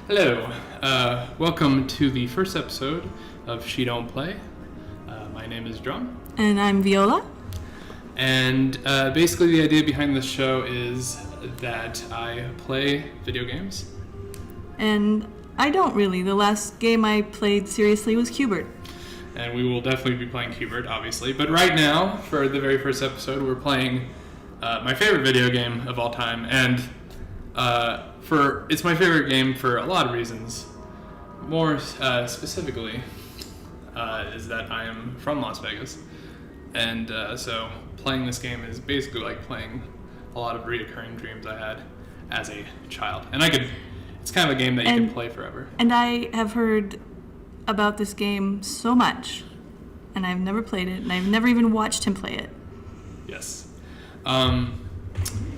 Hello, welcome to the first episode of She Don't Play. My name is Drum. And I'm Viola. And basically the idea behind this show is that I play video games. And I don't really. The last game I played seriously was Q*bert. And we will definitely be playing Q*bert, obviously. But right now, for the very first episode, we're playing my favorite video game of all time. And it's my favorite game for a lot of reasons. More specifically, is that I am from Las Vegas. And so playing this game is basically like playing a lot of reoccurring dreams I had as a child. And it's kind of a game that you can play forever. And I have heard about this game so much, and I've never played it, and I've never even watched him play it. Yes.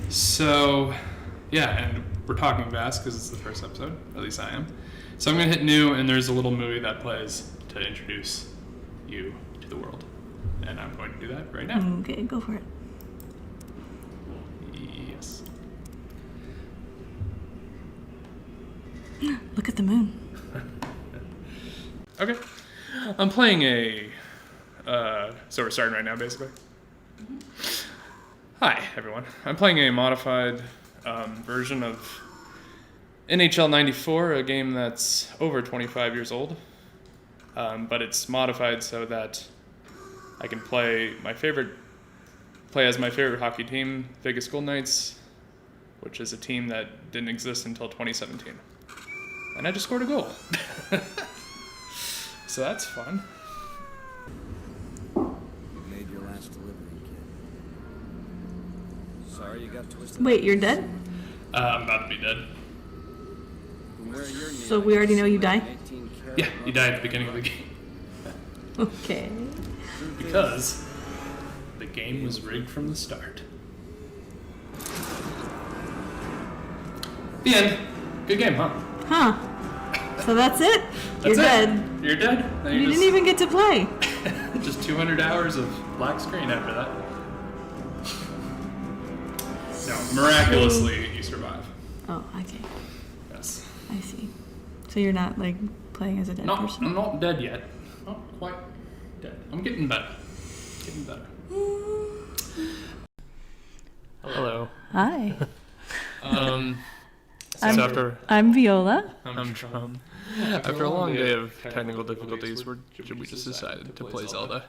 So, yeah, and we're talking fast because it's the first episode, at least I am. So I'm going to hit new, and there's a little movie that plays to introduce you to the world. And I'm going to do that right now. Okay, go for it. Yes. Look at the moon. Okay. I'm playing so we're starting right now, basically. Hi, everyone. I'm playing a modified version of NHL 94, a game that's over 25 years old. But it's modified so that I can play as my favorite hockey team, Vegas Golden Knights, which is a team that didn't exist until 2017. And I just scored a goal. So that's fun. You made your last delivery, kid. Sorry you got twisted. Wait, you're dead? I'm about to be dead. So we already know you die? Yeah, you die at the beginning of the game. Okay. Because the game was rigged from the start. The end. Good game, huh? Huh. So that's it? You're That's it. dead. You're dead. Then You didn't even get to play. Just 200 hours of black screen after that. No, miraculously you survive. Oh, okay. Yes. I see. So you're not, like, playing as a dead person? I'm not dead yet. Not quite dead. I'm getting better. Getting better. Hello. Hi. I'm Viola. I'm Drum. After a long day of technical difficulties, we just decided to play Zelda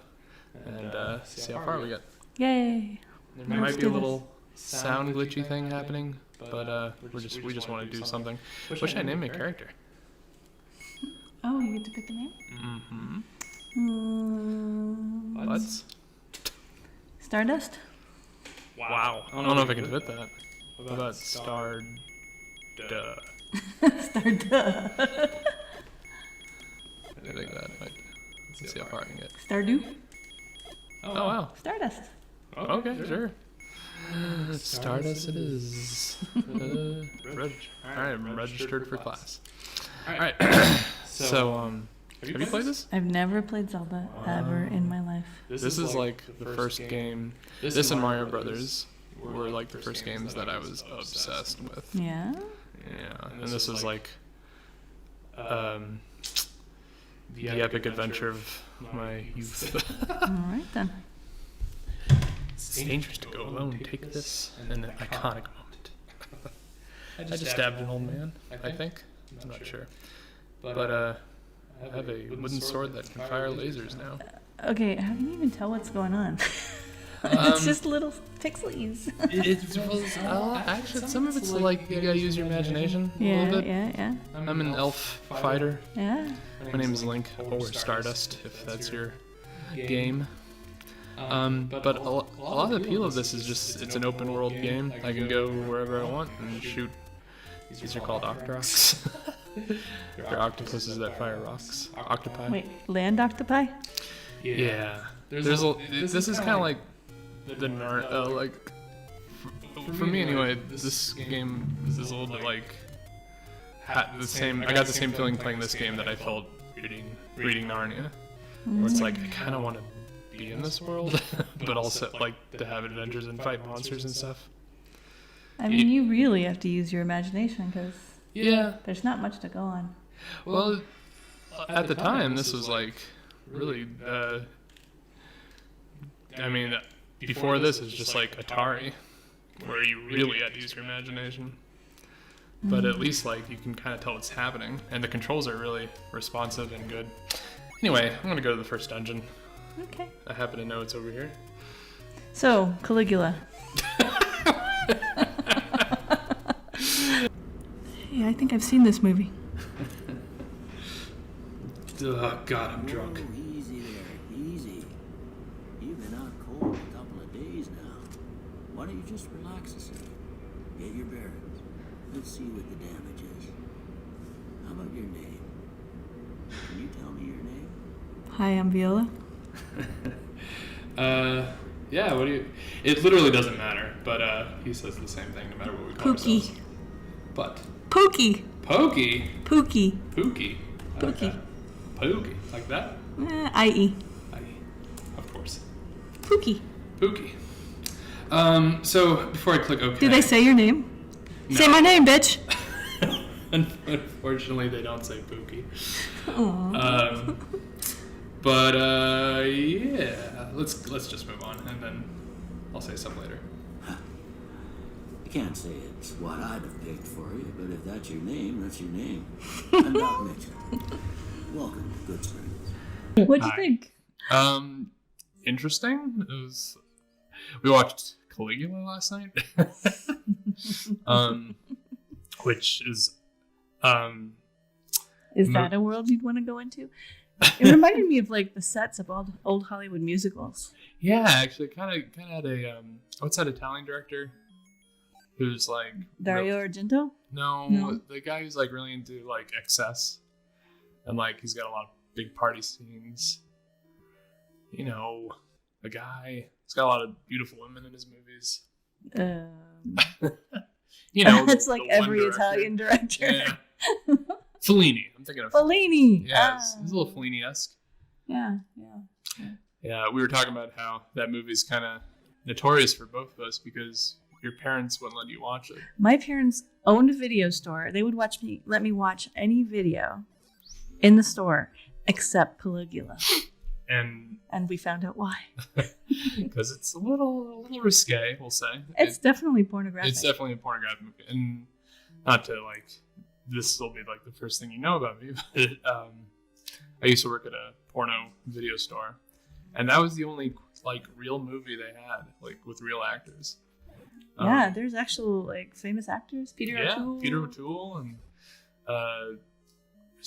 and see how far we get. Yay. There might be a little sound glitchy thing happening, but we just want to do something. What should I name my character? Oh, you get to pick a name? Mm-hmm. Let's. Stardust? Wow. I don't know if I can fit that. What about Star? Duh. Starduh. I think that might. Let's see how far I can get. Stardew? Oh wow. Stardust. Okay, sure. Stardust it is. I'm registered for class. Alright. So, have you played this? I've never played Zelda ever in my life. This is like the first game. This and Mario Brothers were like the first games that I was obsessed with. Yeah? Yeah, and this was like the epic adventure of my youth. Alright then. It's dangerous to go alone. Take this in an iconic moment. I just stabbed an old man, I think. I'm not sure. But I have a wooden sword that can fire lasers now. Okay, how can you even tell what's going on? It's just little pixelies. Actually, some of it's like you gotta use your imagination a little bit. Yeah. I'm an elf fighter. Yeah. My name is Link, or Stardust, if that's your game. But a lot of the appeal of this is just it's an open world game. I can go wherever I want and shoot. These are called Octoroks. They're octopuses that fire rocks. Octopi. Wait, land octopi? Yeah. This is kind of like the for me anyway. This game is a little bit like the same. I got the same feeling playing this game that I felt reading Narnia, where it's like I kind of want to be in this world, but also like to have adventures and fight monsters and stuff. I mean, you really have to use your imagination because Yeah. There's not much to go on. Well, at the time, this was like really. I mean, before this is just like Atari, where you really had to use your imagination. But at least like you can kind of tell what's happening, and the controls are really responsive and good. Anyway, I'm gonna go to the first dungeon. Okay. I happen to know it's over here. So, Caligula. Hey, I think I've seen this movie. Oh God, I'm drunk. Oh, easy there, easy. You've been out cold a couple of days now. Why don't you just relax a second? Get your bearings. Let's see what the damage is. How about your name? Can you tell me your name? Hi, I'm Viola. Yeah, what do you... It literally doesn't matter, but he says the same thing no matter what we call Pookie. ourselves. But... Pookie. Pokey? Pookie. Pookie. I like Pookie. that. Pookie. Like that? I.e. Of course. Pookie. Pookie. So, before I click OK... Did they say your name? No. Say my name, bitch. Unfortunately, they don't say Pookie. Aww. But yeah, let's just move on, and then I'll say some later. I can't say it's what I'd have picked for you, but if that's your name, that's your name. I'm Doc Mitchell. Welcome, good friends. What'd you Hi. think? Interesting. It was. We watched Caligula last night, which is Is that a world you'd want to go into? It reminded me of like the sets of old Hollywood musicals. yeah, actually, kind of had a what's that Italian director who's like Dario Argento? No, the guy who's like really into like excess, and like he's got a lot of big party scenes. You know, a guy. He's got a lot of beautiful women in his movies. You know, That's the like one every director. Italian director. Yeah. Fellini. I'm thinking of Fellini. Yeah, it's a little Fellini-esque. Yeah. Yeah, we were talking about how that movie's kind of notorious for both of us because your parents wouldn't let you watch it. My parents owned a video store. They would let me watch any video in the store except Caligula. And we found out why. Because it's a little risque, we'll say. It's definitely pornographic. It's definitely a pornographic movie. And not to like, this will be like the first thing you know about me, but I used to work at a porno video store. And that was the only like real movie they had, like with real actors. Yeah, there's actual like famous actors. Peter O'Toole. Peter O'Toole and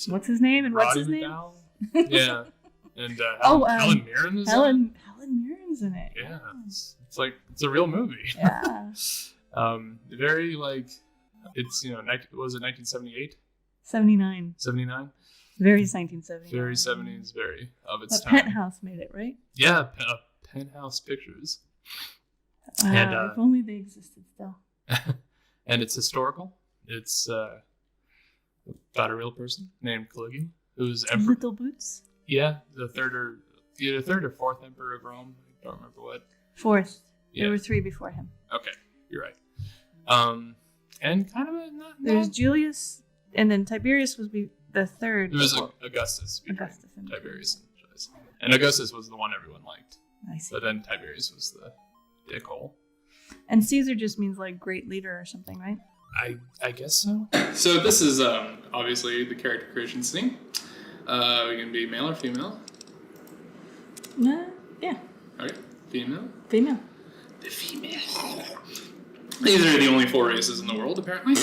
what's his name and what's Roddy his name? McDowell. Yeah. And Helen Mirren is in it. Helen Mirren's in it. Yeah, it's like it's a real movie. Yeah. Very like it's was it 1978? 79. 79? Very 1970. Very 70s, very of its But time. Penthouse made it, right? Yeah, Penthouse Pictures. And, if only they existed still. And it's historical. It's about a real person named Caligula, who's emperor. Little Boots? Yeah, the third or fourth emperor of Rome. I don't remember what. Fourth. Yeah. There were 3 before him. Okay, you're right. And kind of There's Julius, and then Tiberius was the third. It was Augustus. Augustus and Tiberius. And Augustus was the one everyone liked. I see. But then Tiberius was the dickhole. And Caesar just means like great leader or something, right? I guess so. So this is obviously the character creation scene. We can be male or female. Yeah. Okay, female. Female. The female. These are the only 4 races in the world, apparently.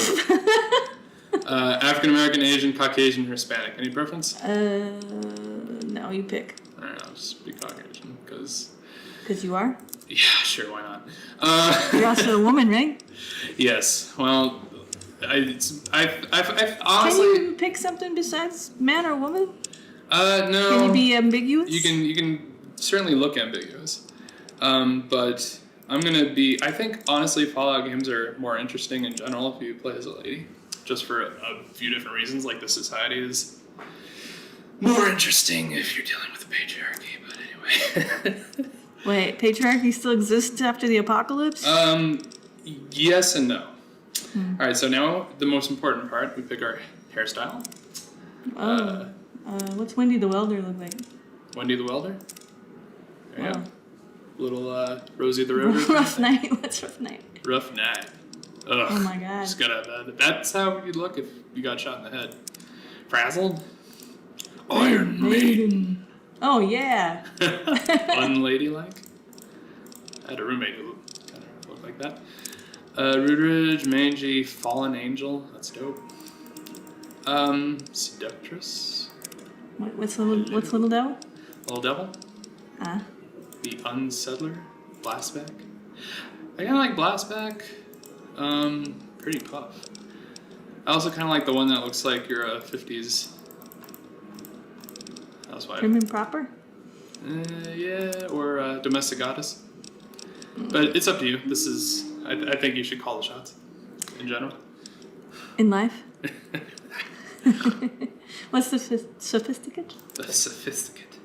African American, Asian, Caucasian, Hispanic. Any preference? No, you pick. All right, I'll just be Caucasian because. Because you are? Yeah, sure, why not? You're also a woman, right? Yes. Well, I've Can honestly. you pick something besides man or woman? No. Can you be ambiguous? You can certainly look ambiguous, but I'm gonna be. I think honestly, Fallout games are more interesting in general if you play as a lady, just for a few different reasons. Like the society is more interesting if you're dealing with the patriarchy. But anyway. Wait, patriarchy still exists after the apocalypse? Yes and no. All right, so now the most important part, we pick our hairstyle. What's Wendy the Welder look like? Wendy the Welder. There you Wow. go. Little Rosie the Rover. Rough night. What's rough night? Rough night. Ugh. Oh my god. Just gotta, that's how you'd look if you got shot in the head. Frazzled. Iron Maiden. Oh yeah. Unladylike. I had a roommate who kind of looked like that. Rudridge, Mangy, Fallen Angel. That's dope. Seductress. What's little devil? Little Devil. Ah. The Unsettler. Blastback. I kind of like Blastback. Pretty puff. I also kind of like the one that looks like you're a 50s housewife. Prim and proper? Yeah, or Domestic Goddess. But it's up to you. This is, I think you should call the shots in general. In life? What's the sophisticate? The Sophisticate.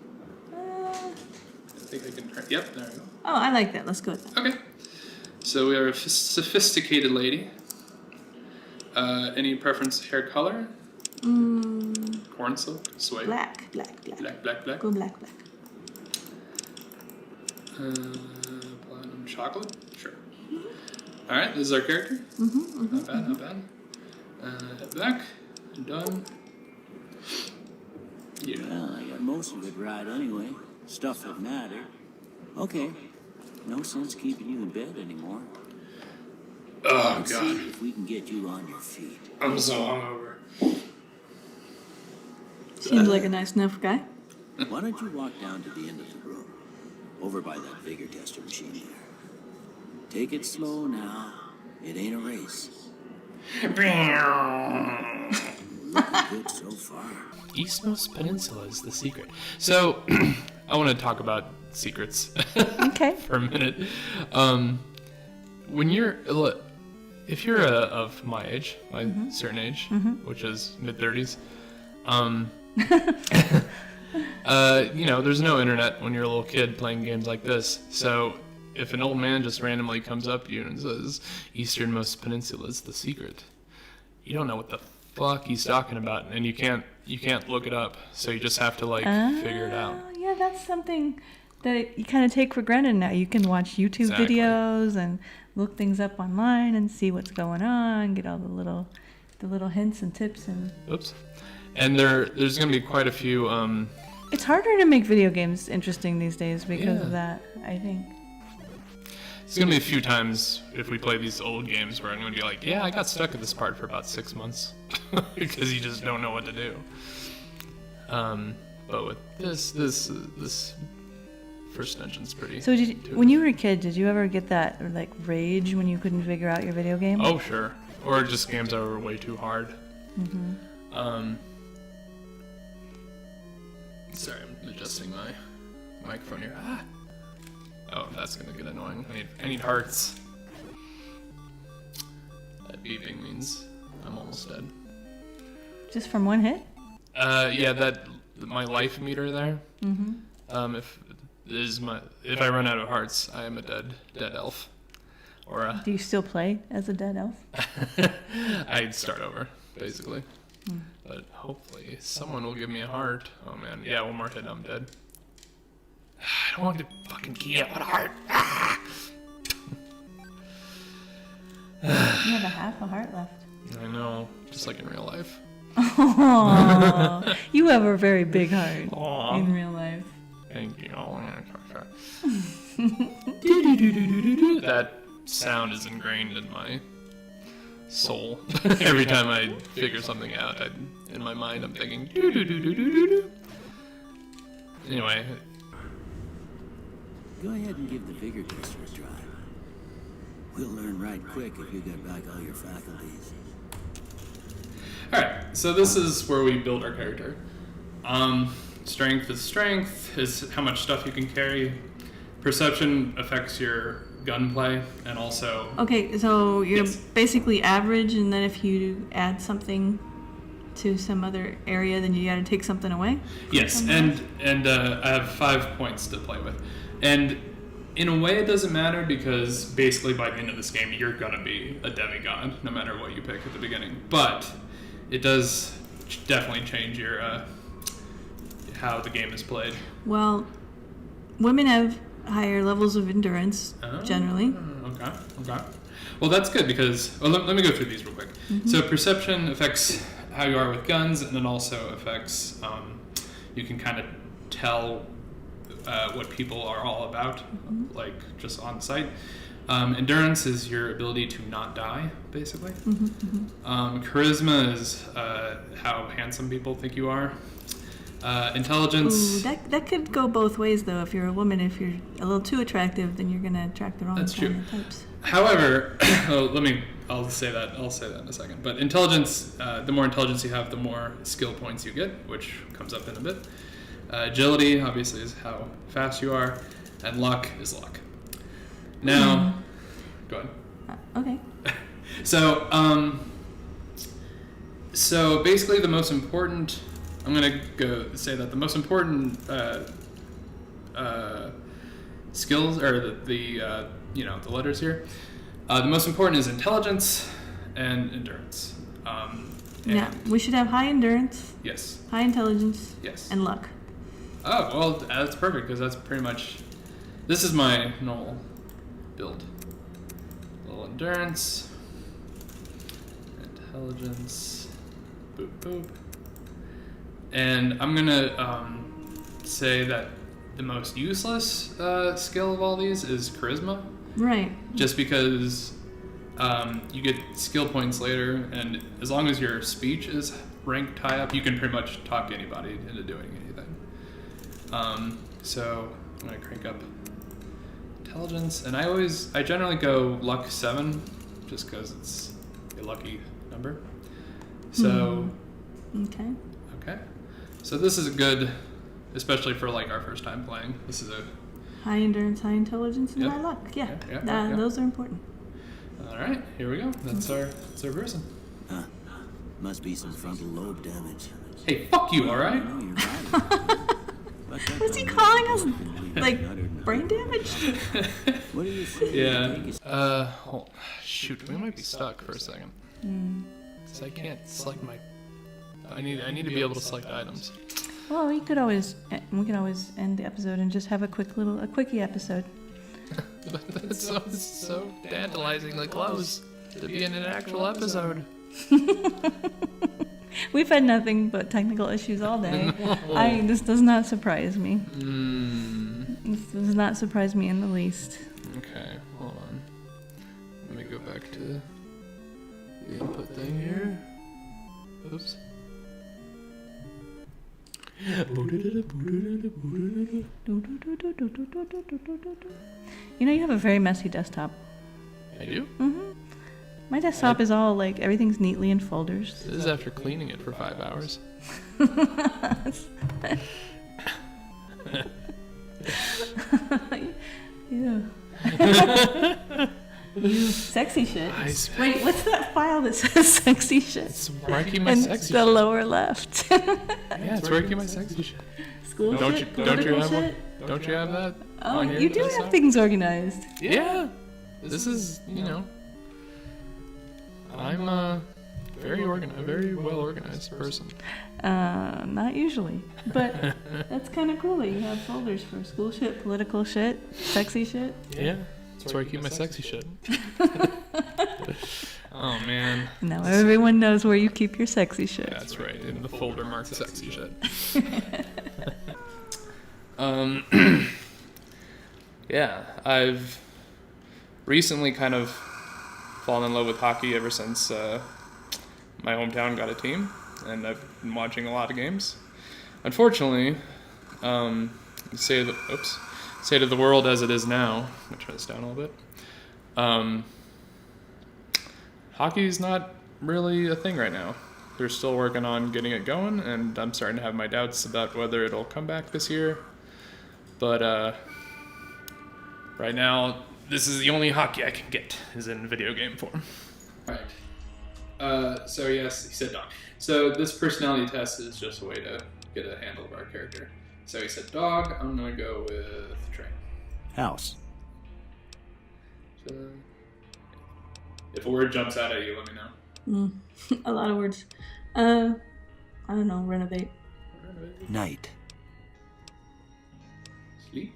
I think I can turn. Yep, there we go. Oh, I like that. Let's go with that. Okay. So we are a sophisticated lady. Any preference hair color? Corn silk, suede. Black. Black. Go black. Platinum chocolate? Sure. Alright, this is our character. Not bad. Back. Done. Yeah. Well, I got most of it right anyway. Stuff that mattered. Okay. No sense keeping you in bed anymore. Oh, Let's God. see if we can get you on your feet. I'm so hungover. Seems like a nice enough guy. Why don't you walk down to the end of the room? Over by that vigor tester machine there. Take it slow now. It ain't a race. Looking good so far. Eastmost Peninsula is the secret. So, I want to talk about secrets Okay. for a minute. When if you're of my age, my certain age, which is mid-30s, there's no internet when you're a little kid playing games like this. So if an old man just randomly comes up to you and says, Easternmost Peninsula is the secret, you don't know what the fuck he's talking about, and you can't look it up. So you just have to figure it out. Yeah, that's something that you kind of take for granted now. You can watch YouTube Exactly. videos and look things up online and see what's going on, get all the little hints and tips and. Oops. And there's gonna be quite a few. It's harder to make video games interesting these days because Yeah. of that, I think. There's gonna be a few times if we play these old games where I'm gonna be like, yeah, I got stuck at this part for about 6 months because you just don't know what to do. But with this first engine's pretty. So when you were a kid, did you ever get that rage when you couldn't figure out your video game? Oh sure, or just games that were way too hard. Sorry, I'm adjusting my microphone here. Oh, that's gonna get annoying. I need hearts. That beeping means I'm almost dead. Just from one hit? Yeah, my life meter there. If I run out of hearts, I am a dead elf. Or Do you still play as a dead elf? I'd start over, basically. But hopefully someone will give me a heart. Oh man, yeah, one more hit, I'm dead. I don't want to fucking key out a heart. You have a half a heart left. I know, just like in real life. Aww, you have a very big heart Aw. in real life. Thank you. That sound is ingrained in my soul. Every time I figure something out, in my mind I'm thinking do. Anyway. Go ahead and give the vigor tester a try. We'll learn right quick if you get back all your faculties. Alright, so this is where we build our character. Strength is how much stuff you can carry. Perception affects your gunplay, and also... Okay, so you're Yes. basically average, and then if you add something to some other area, then you gotta take something away? Yes, and I have 5 points to play with. And In a way, it doesn't matter because basically by the end of this game, you're gonna be a demigod, no matter what you pick at the beginning. But it does definitely change your how the game is played. Well, women have higher levels of endurance generally. Okay. Well, that's good because let me go through these real quick. So perception affects how you are with guns, and then also affects you can kind of tell what people are all about, like just on sight. Endurance is your ability to not die, basically. Charisma is how handsome people think you are. Intelligence. Ooh, that could go both ways, though. If you're a woman, if you're a little too attractive, then you're gonna attract the wrong kind of types. However, I'll say that in a second. But intelligence, the more intelligence you have, the more skill points you get, which comes up in a bit. Agility, obviously, is how fast you are, and luck is luck. Now, go ahead. Okay. So basically, the most important. I'm gonna say that the most important skills, or the letters here. The most important is intelligence and endurance. Yeah, we should have high endurance, Yes. high intelligence, Yes. and luck. Oh, well, that's perfect, because that's pretty much... This is my normal build. Little endurance. Intelligence. Boop, boop. And I'm going to say that the most useless skill of all these is charisma. Right. Just because you get skill points later, and as long as your speech is ranked high up, you can pretty much talk anybody into doing anything. So I'm gonna crank up intelligence, and I generally go luck 7, just because it's a lucky number. So okay. So this is a good, especially for like our first time playing. This is a high endurance, high intelligence, and high luck. Yeah. Those are important. All right, here we go. That's our person. Huh. Must be some frontal lobe damage. Hey, fuck you, all right? No, you're right. What's he calling us? Like brain damage? What do you say? Yeah. Shoot, we might be stuck for a second. Because I can't select my. I need to be able to select items. Well, we could always end the episode and just have a quickie episode. That's so tantalizingly close to being an actual episode. We've had nothing but technical issues all day. This does not surprise me. This does not surprise me in the least. Okay, hold on. Let me go back to the input thing here. Oops. You know, you have a very messy desktop. I do? Mm-hmm. My desktop is all like, everything's neatly in folders. This is after cleaning it for 5 hours. Yeah. You sexy shit. Wait, what's that file that says sexy shit? It's where I keep my And sexy it's shit. the lower left. Yeah, it's where I keep my sexy shit. School Don't shit? you have Political one? shit? Don't you have that? Oh, on your you do desktop? have things organized. Yeah. This is, I'm a very well organized person. Not usually, but that's kind of cool that you have folders for school shit, political shit, sexy shit. Yeah. That's where I keep my sexy shit. Oh man. Now everyone knows where you keep your sexy shit. That's right, in the folder marked sexy shit. Yeah, I've recently kind of fallen in love with hockey ever since my hometown got a team, and I've been watching a lot of games. Unfortunately, state of the world as it is now, I'm gonna turn this down a little bit. Hockey's not really a thing right now. They're still working on getting it going, and I'm starting to have my doubts about whether it'll come back this year. But right now, this is the only hockey I can get, is in video game form. Right. So yes, he said dog. So this personality test is just a way to get a handle of our character. So he said dog, I'm gonna go with train. House. If a word jumps out at you, let me know. A lot of words. I don't know. Renovate. Night. Sleep.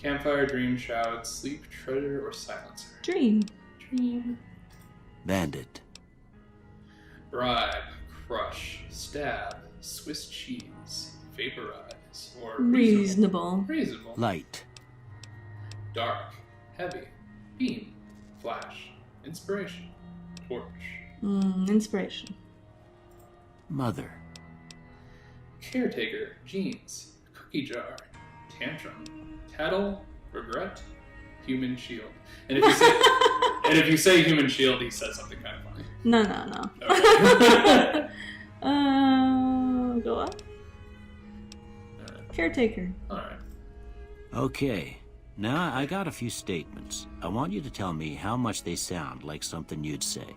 Campfire, dream, shroud, sleep, treasure, or silencer. Dream. Bandit. Bribe, crush, stab, Swiss cheese, vaporize, or Reasonable. Reasonable. Light. Dark, heavy, beam, flash, inspiration, torch. Inspiration. Mother. Caretaker, jeans, cookie jar, tantrum, tattle, regret, human shield. And if you say human shield, he says something kind of funny. No. Okay. Go on. Caretaker. All right. Okay. Now I got a few statements. I want you to tell me how much they sound like something you'd say.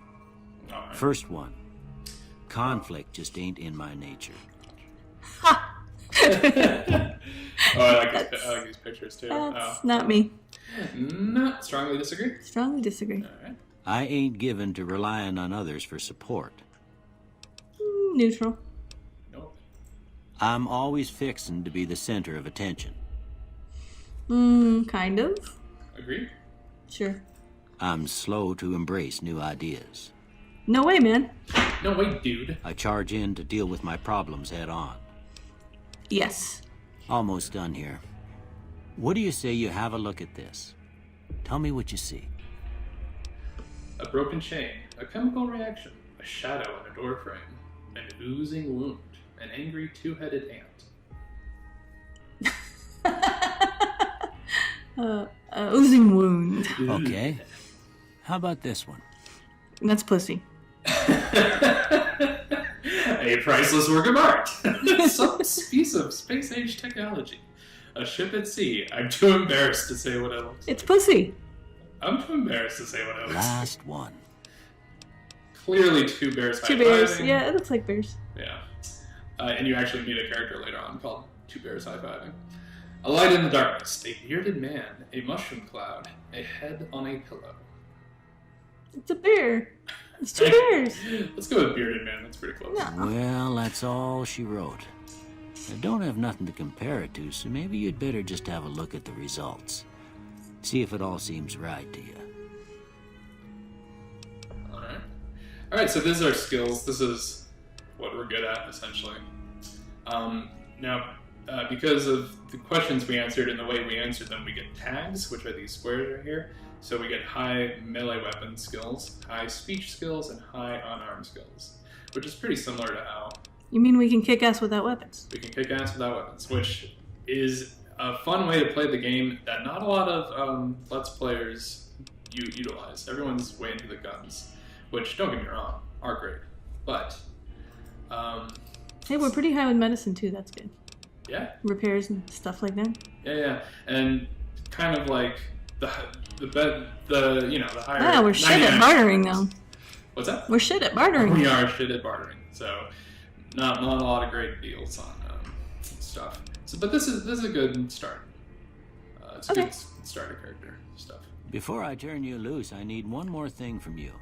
All right. First one. Conflict just ain't in my nature. I like these pictures too. That's not me. Not strongly disagree. Strongly disagree. All right. I ain't given to relying on others for support. Neutral. Nope. I'm always fixin' to be the center of attention. Kind of. Agree. Sure. I'm slow to embrace new ideas. No way, man. No, wait, dude. I charge in to deal with my problems head on. Yes. Almost done here. What do you say you have a look at this? Tell me what you see. A broken chain, a chemical reaction, a shadow in a doorframe, an oozing wound, an angry two-headed ant. Oozing wound. Okay. How about this one? That's pussy. A priceless work of art. Some piece of space-age technology. A ship at sea. I'm too embarrassed to say what it looks It's like. pussy. I'm too embarrassed to say what it looks like. Last one. Clearly two bears Two bears. high-fiving. Yeah, it looks like bears. Yeah. And you actually meet a character later on called Two Bears High-Fiving. A light in the darkness, a bearded man, a mushroom cloud, a head on a pillow. It's a bear. It's two bears. Let's go with bearded man, that's pretty close. No. Well, that's all she wrote. I don't have nothing to compare it to, so maybe you'd better just have a look at the results. See if it all seems right to you. Alright, so these are skills. This is what we're good at, essentially. Because of the questions we answered and the way we answered them, we get tags, which are these squares right here. So we get high melee weapon skills, high speech skills, and high unarmed skills, which is pretty similar to how You mean we can kick ass without weapons? we can kick ass without weapons, which is a fun way to play the game that not a lot of Let's Players utilize. Everyone's way into the guns, which, don't get me wrong, are great. But, Hey, we're pretty high with medicine too. That's good. yeah, Repairs and stuff like that. yeah. And kind of like the higher... Yeah, we're shit at bartering though. What's that? We're shit at bartering. We are shit at bartering, so not a lot of great deals on stuff. So, but this is a good start. It's a Okay. good starter character stuff. Before I turn you loose, I need one more thing from you.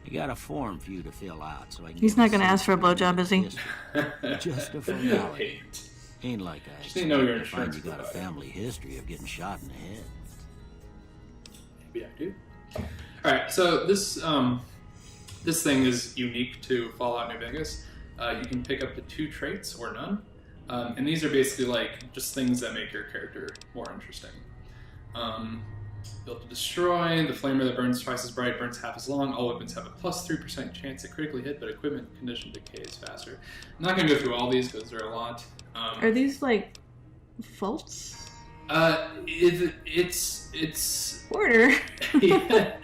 I got a form for you to fill out, so I can... He's not gonna ask for a blowjob, is he? Just a formality. Hate. Ain't like I Just need to know your expect to find insurance you got a provider. family history of getting shot in the head. Maybe I do. All right, so this thing is unique to Fallout New Vegas. You can pick up to 2 traits or none, and these are basically like just things that make your character more interesting. Built to destroy, the flamer that burns twice as bright burns half as long. All weapons have a plus 3% chance at critically hit, but equipment condition decays faster. I'm not going to go through all these because there are a lot. Are these like faults? It's Order. yeah.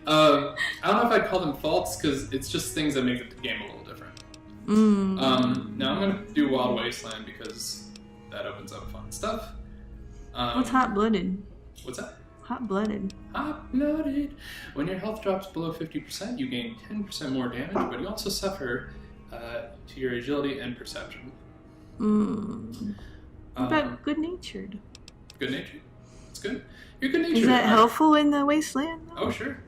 I don't know if I'd call them faults because it's just things that make the game a little different. Now I'm gonna do Wild Wasteland because that opens up fun stuff. What's hot-blooded? What's that? Hot-blooded. Hot-blooded. When your health drops below 50%, you gain 10% more damage, but you also suffer to your agility and perception. What about good-natured? Good natured. It's good. You're good natured. Is that helpful in the wasteland? Oh, sure.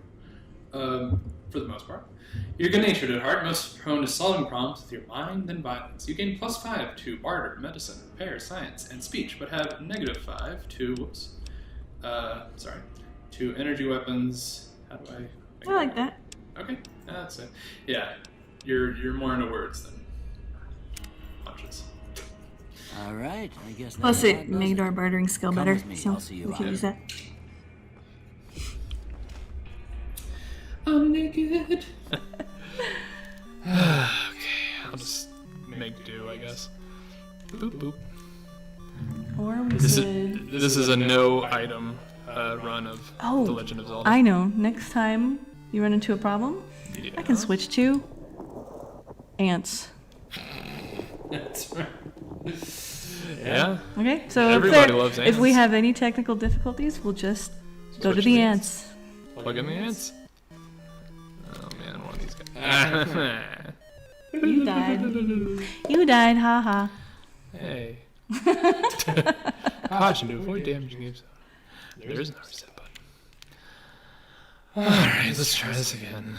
For the most part. You're good natured at heart, most prone to solving problems with your mind and violence. You gain +5 to barter, medicine, repair, science, and speech, but have -5 to to energy weapons. How do I I like that. Okay, that's it. Yeah, you're more into words than punches. All right, I guess. Plus, that's it does made our bartering skill Come better, with me, so I'll see you we can out. use that. I'm naked. Okay, I'll just make do, I guess. Boop boop. Or we This could. is a no item run of Oh, The Legend of Zelda. I know. Next time you run into a problem, Yeah. I can switch to ants. That's right. Yeah. Okay, so Everybody loves if we ants. have any technical difficulties, we'll just go to Switch the to ants. Plug in the ants. Oh man, one of these guys. You died. You died, haha. Hey. Caution to avoid damaging you. There is no reset button. Alright, let's try this again.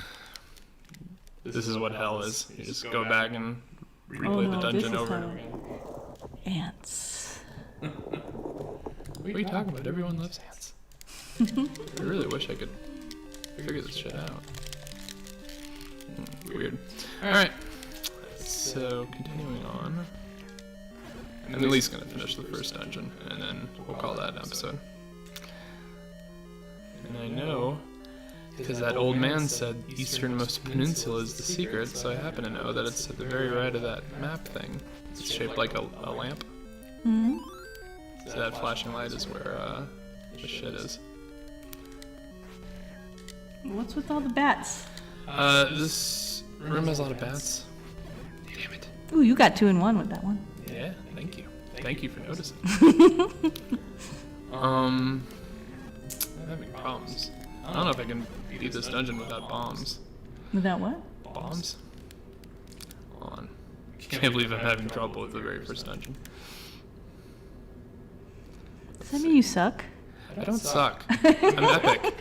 This is what hell is. You just go back and replay the dungeon over and over again. Ants. What are you talking about? Everyone loves ants. I really wish I could figure this shit out. Weird. Alright. So, continuing on. I'm at least gonna finish the first dungeon, and then we'll call that an episode. And I know, because that old man said easternmost peninsula is the secret, so I happen to know that it's at the very right of that map thing. It's shaped like a lamp. Hmm. So that flashing light is where the shit is. What's with all the bats? This room has a lot of bats. Damn it. Ooh, you got 2 in 1 with that one. Yeah, thank you. Thank you for noticing. I'm having problems. I don't know if I can beat this dungeon without bombs. Without what? Bombs? Hold on. Can't believe I'm having trouble with the very first dungeon. Does that mean you suck? I don't suck. I'm epic.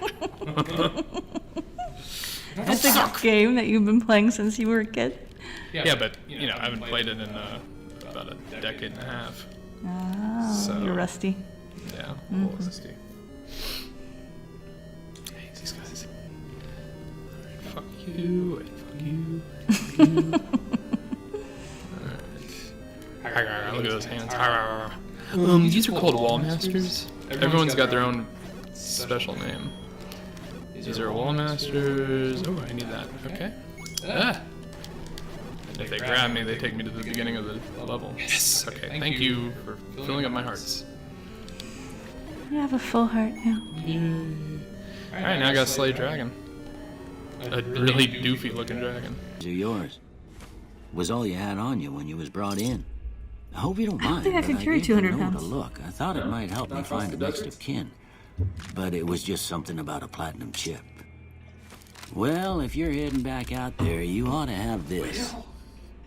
It's a game that you've been playing since you were a kid? Yeah, but, you know, I haven't played it in about a decade and a half. Oh, So- you're rusty. Yeah, a little rusty. I hate these guys. Alright, fuck you, and fuck you, and fuck you. Alright. Look at those hands. These are called wall masters. Everyone's got their own special name. These are wall masters. Oh, I need that. Okay. Ah! If they grab me, they take me to the beginning of the level. Yes! Okay, thank you for filling up my hearts. You have a full heart now. Alright, now I gotta slay a dragon. A really doofy looking dragon. These are yours. Was all you had on you when you was brought in. I hope you don't mind. think I but could carry gave the 200 note a pounds. look. I thought it might help me find a next of kin. But it was just something about a platinum chip. Well, if you're heading back out there, you ought to have this.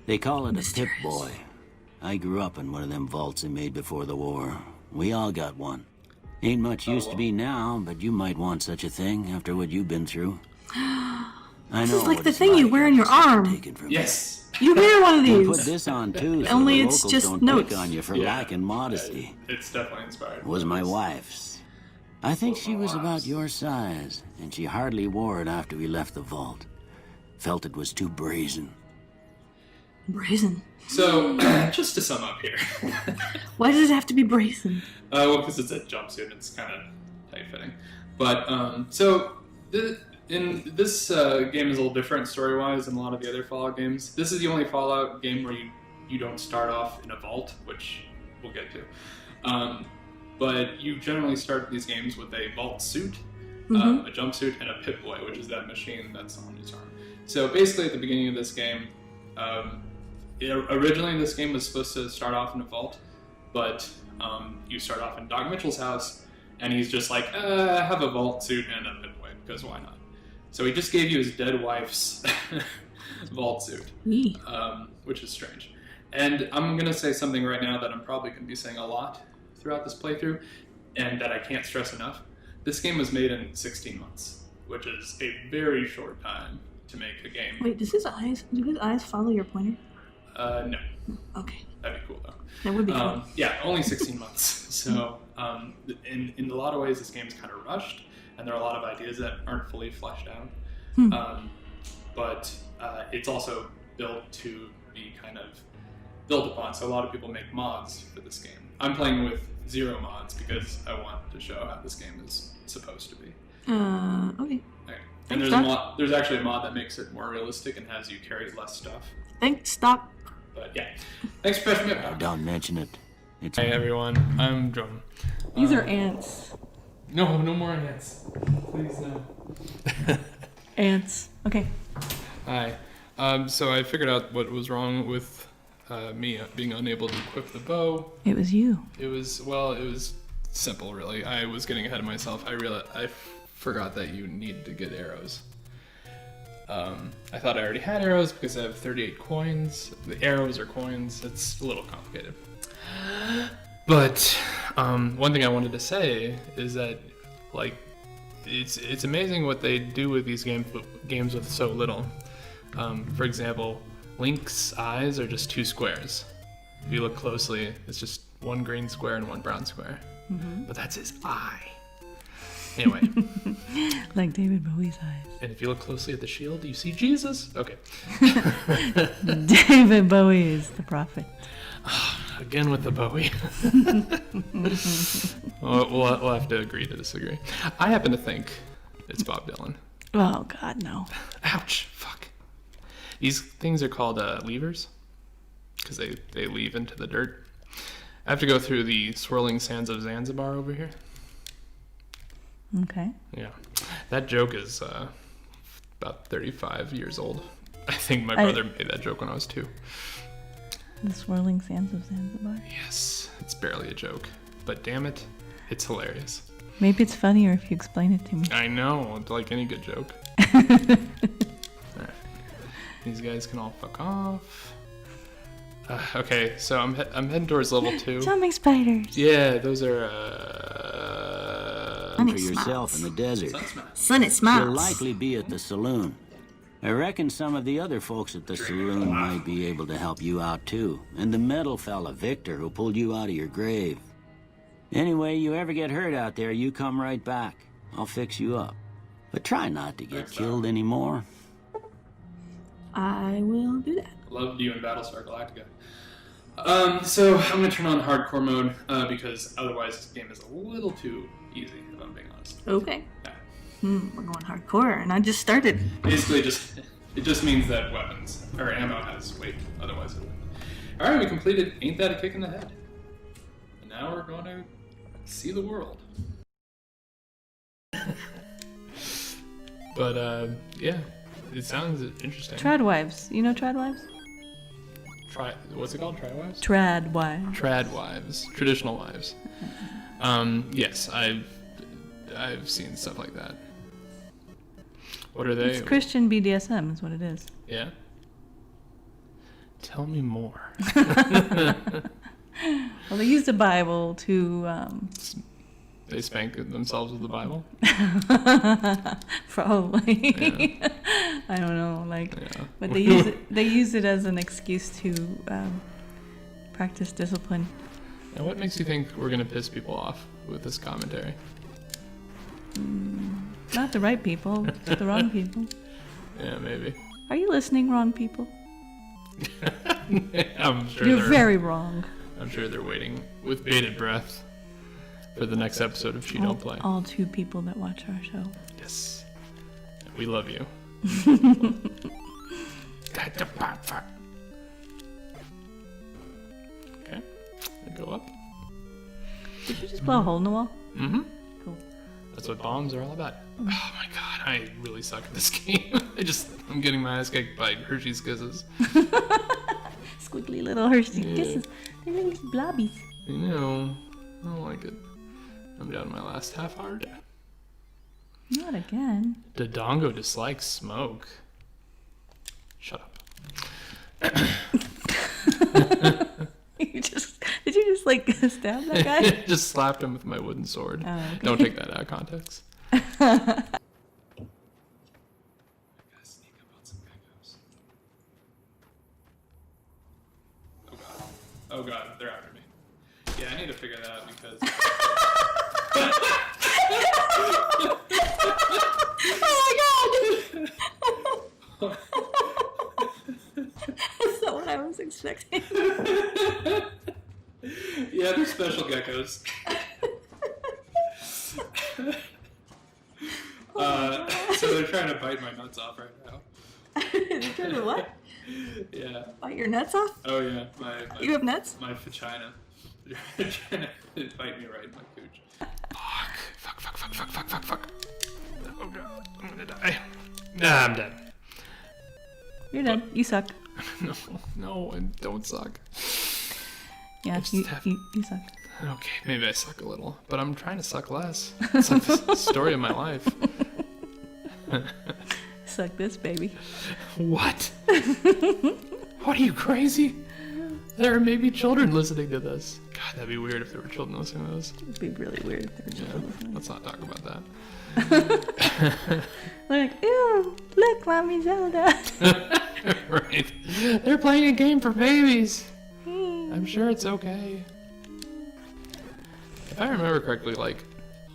They call it a Pip Boy. I grew up in one of them vaults they made before the war. We all got one. Ain't much use to be now, but you might want such a thing after what you've been through. I This know is like what the it's thing you wear on your having arm. taken from you. Yes! You wear one of You put these. this on too, so Only the it's locals just don't notes. pick on you for Yeah. lacking modesty. It's definitely inspired. Was my wife's. I think she was about your size, and she hardly wore it after we left the vault. Felt it was too brazen. Brazen. So, just to sum up here. Why does it have to be brazen? Well, because it's a jumpsuit, it's kind of tight-fitting. But, in this game is a little different story-wise than a lot of the other Fallout games. This is the only Fallout game where you don't start off in a vault, which we'll get to. But you generally start these games with a vault suit, a jumpsuit, and a Pip-Boy, which is that machine that's on his arm. So basically, at the beginning of this game, originally this game was supposed to start off in a vault, but you start off in Doc Mitchell's house, and he's just like, have a vault suit and a Pip-Boy, because why not? So he just gave you his dead wife's vault suit, which is strange. And I'm going to say something right now that I'm probably going to be saying a lot throughout this playthrough. and that I can't stress enough. This game was made in 16 months, which is a very short time to make a game. Wait, do his eyes follow your pointer? No. Okay. That'd be cool, though. That would be cool. Yeah, only 16 months. So, in a lot of ways, this game's kind of rushed, and there are a lot of ideas that aren't fully fleshed out. But it's also built to be kind of built upon. So a lot of people make mods for this game. I'm playing with 0 mods because I want to show how this game is supposed to be. Okay. And there's actually a mod that makes it more realistic and has you carry less stuff. Stop. But yeah, thanks for patching me Oh, up. don't mention it. It's Hey everyone, I'm John. These are ants. No more ants. Please no. Ants. Okay. Hi. So I figured out what was wrong with me being unable to equip the bow. It was you. It was simple, really. I was getting ahead of myself. I forgot that you need to get arrows. I thought I already had arrows because I have 38 coins. The arrows are coins. It's a little complicated. But one thing I wanted to say is that, like, it's amazing what they do with these games with so little. For example, Link's eyes are just 2 squares. If you look closely, it's just 1 green square and 1 brown square. Mm-hmm. But that's his eye. Anyway. Like David Bowie's eyes. And if you look closely at the shield, you see Jesus. Okay. David Bowie is the prophet. Again with the Bowie. we'll have to agree to disagree. I happen to think it's Bob Dylan. Oh, God, no. Ouch. Fuck. These things are called levers because they leave into the dirt. I have to go through the swirling sands of Zanzibar over here. Okay. Yeah. That joke is about 35 years old. I think my brother made that joke when I was 2. The swirling sands of Zanzibar? Yes. It's barely a joke. But damn it, it's hilarious. Maybe it's funnier if you explain it to me. I know. It's like any good joke. Alright. These guys can all fuck off. Okay, so I'm heading towards level 2. Jumping spiders. Yeah, those are for yourself in the desert. Sun it You'll smiles. likely be at the saloon. I reckon some of the other folks at the saloon might be able to help you out too. And the metal fella, Victor, who pulled you out of your grave. Anyway, you ever get hurt out there, you come right back. I'll fix you up. But try not to get killed anymore. I will do that. Loved you in Battlestar Galactica. So I'm gonna turn on hardcore mode because otherwise this game is a little too easy, if I'm being honest. Okay. Yeah. We're going hardcore, and I just started. Basically, it just means that weapons or ammo has weight. Otherwise, it wouldn't. All right, we completed. Ain't that a kick in the head? And now we're going to see the world. But yeah, it sounds interesting. Tradwives. You know Tradwives? What's it called? Tradwives? Tradwives. Tradwives. Traditional wives. Yes, I've seen stuff like that. What are they? It's Christian BDSM is what it is. Yeah. Tell me more. Well, they use the Bible to... They spank themselves with the Bible? Probably. Yeah. I don't know, like, Yeah. but they use it as an excuse to practice discipline. And what makes you think we're gonna piss people off with this commentary? Not the right people, just the wrong people. Yeah, maybe. Are you listening, wrong people? I'm sure You're very wrong. I'm sure they're waiting with bated breath for the next episode of She Don't Play. All 2 people that watch our show. Yes. We love you. Okay. Go up. Did you just blow a hole in the wall? Mm-hmm. Cool. That's what bombs are all about. Oh my god, I really suck at this game. I'm getting my ass kicked by Hershey's Kisses. Squiggly little Hershey Yeah. kisses. They're little blobbies. I know. I don't like it. I'm down to my last half heart. Not again. Dodongo dislikes smoke. Shut up. Did you just Like, stab that guy? Just slapped him with my wooden sword. Oh, okay. Don't take that out of context. Oh god, they're after me. Yeah, I need to figure that out because... Oh my god! That's not what I was expecting. Yeah, they're special geckos. So they're trying to bite my nuts off right now. They're trying to what? Yeah. Bite your nuts off? Oh yeah, my You have nuts? my vagina. They're trying to bite me right in my cooch. Fuck. Oh god, I'm gonna die. Nah, I'm dead. You're dead. You suck. No, I don't suck. Yeah, you suck. Okay, maybe I suck a little, but I'm trying to suck less. It's like the story of my life. Suck this, baby. What? What, are you crazy? There are maybe children listening to this. God, that'd be weird if there were children listening to this. It'd be really weird if there were children listening. Let's not talk about that. Like, ew, look, Mommy Zelda. Right. They're playing a game for babies. I'm sure it's okay. If I remember correctly, like,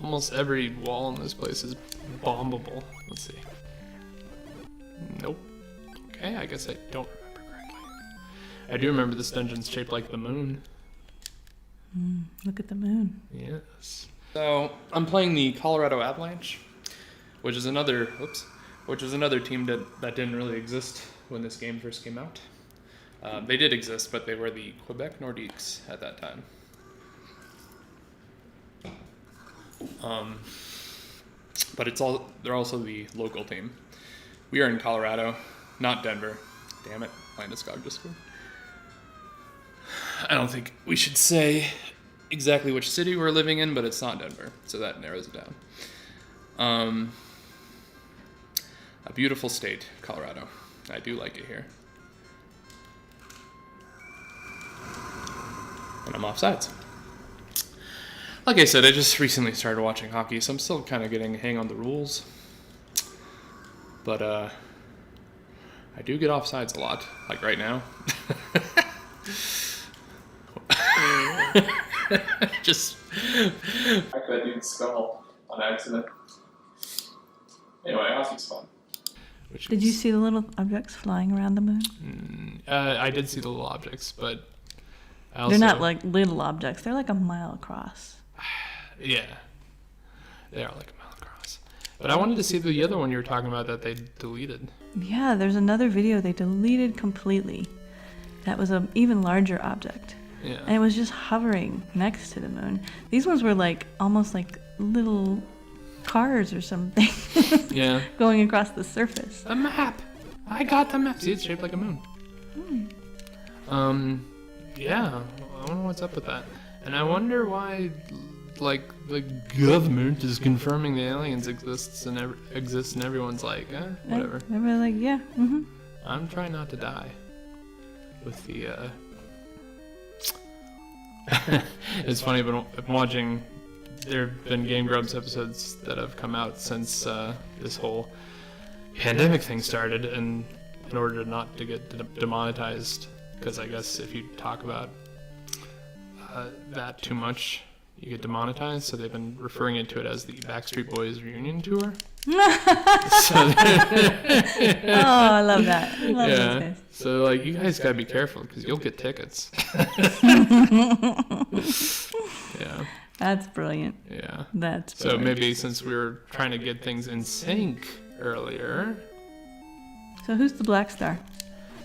almost every wall in this place is bombable. Let's see. Nope. Okay, I guess I don't remember correctly. I do remember this dungeon's shaped like the moon. Look at the moon. Yes. So, I'm playing the Colorado Avalanche, which is another team that didn't really exist when this game first came out. They did exist, but they were the Quebec Nordiques at that time. But they're also the local team. We are in Colorado, not Denver. Damn it, Landeskog just scored. I don't think we should say exactly which city we're living in, but it's not Denver, so that narrows it down. A beautiful state, Colorado. I do like it here. And I'm offsides. Like I said, I just recently started watching hockey, so I'm still kind of getting a hang on the rules. But I do get offsides a lot, like right now. Just cracked that dude's skull on accident. Anyway, hockey's fun. Did you see the little objects flying around the moon? I did see the little objects, but I also... They're not like little objects. They're like a mile across. Yeah, they are like a mile across. But I wanted to see the other one you were talking about that they deleted. Yeah, there's another video they deleted completely. That was an even larger object. Yeah. And it was just hovering next to the moon. These ones were like almost like little cars or something. Yeah. Going across the surface. A map. I got the map. See, it's shaped like a moon. Yeah. I wonder what's up with that. And I wonder why, like, the government is confirming the aliens exist and everyone's like, whatever. They were like, yeah. Mm-hmm. I'm trying not to die. With the, It's funny, but I'm watching. There have been Game Grumps episodes that have come out since this whole pandemic thing started, and in order not to get demonetized, because I guess if you talk about that too much, you get demonetized. So they've been referring to it as the Backstreet Boys reunion tour. Oh, I love that. I love those guys. So like, you guys gotta be careful because you'll get tickets. Yeah. That's brilliant. Yeah. That's so brilliant. maybe since we were trying to get things in sync earlier. So who's the Black Star?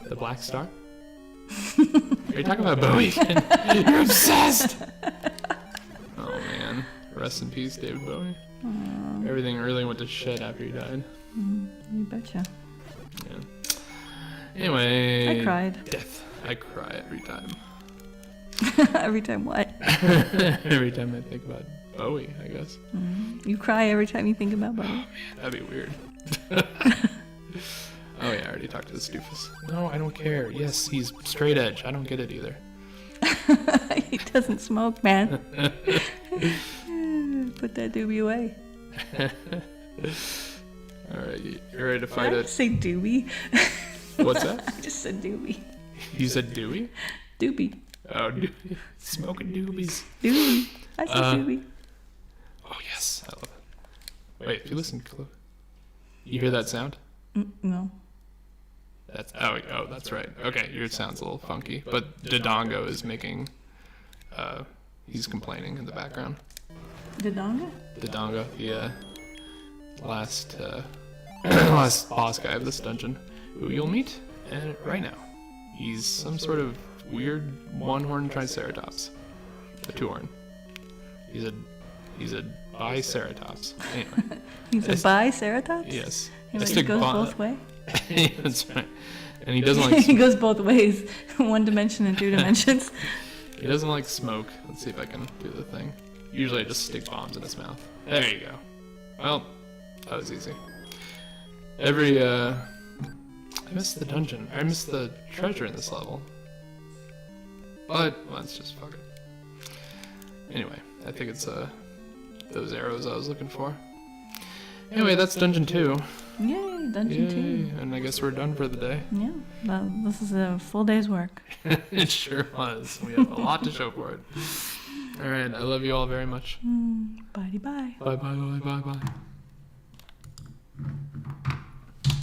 The Black Star? Are you talking about Bowie? You're obsessed! Oh man. Rest in peace, David Bowie. Aww. Everything really went to shit after he died. You betcha. Yeah. Anyway. I cried. Death. I cry every time. Every time what? Every time I think about Bowie, I guess. You cry every time you think about Bowie? Oh man, that'd be weird. Oh yeah, I already talked to the Stoofus. No, I don't care. Yes, he's straight edge. I don't get it either. He doesn't smoke, man. Put that doobie away. Alright, you ready to fight Did I it? say doobie? What's that? I just said doobie. You said Dewey? Doobie. Oh, smoking doobies. Doobie. I said doobie. Oh, yes. I love it. Wait, if you listen close. You hear that sound? No. That's right. Okay, your sound's a little funky, but Dodongo is making, he's complaining in the background. Dodonga? Dodongo, the last last boss guy of this dungeon, who you'll meet right now. He's some sort of weird one-horned triceratops, a two-horn. He's a biceratops. Anyway. He's a biceratops? Yes. He goes both ways? That's right. And he doesn't like He goes both ways. 1 dimension and 2 dimensions. He doesn't like smoke. Let's see if I can do the thing. Usually I just stick bombs in his mouth. There you go. Well, that was easy. I missed the dungeon. I missed the treasure in this level. But let's just fuck it. Anyway, I think it's those arrows I was looking for. Anyway, that's Dungeon 2. Yay, Dungeon 2. And I guess we're done for the day. Yeah, well, this is a full day's work. It sure was. We have a lot to show for it. Alright, I love you all very much. Bye-bye. Bye bye bye bye bye.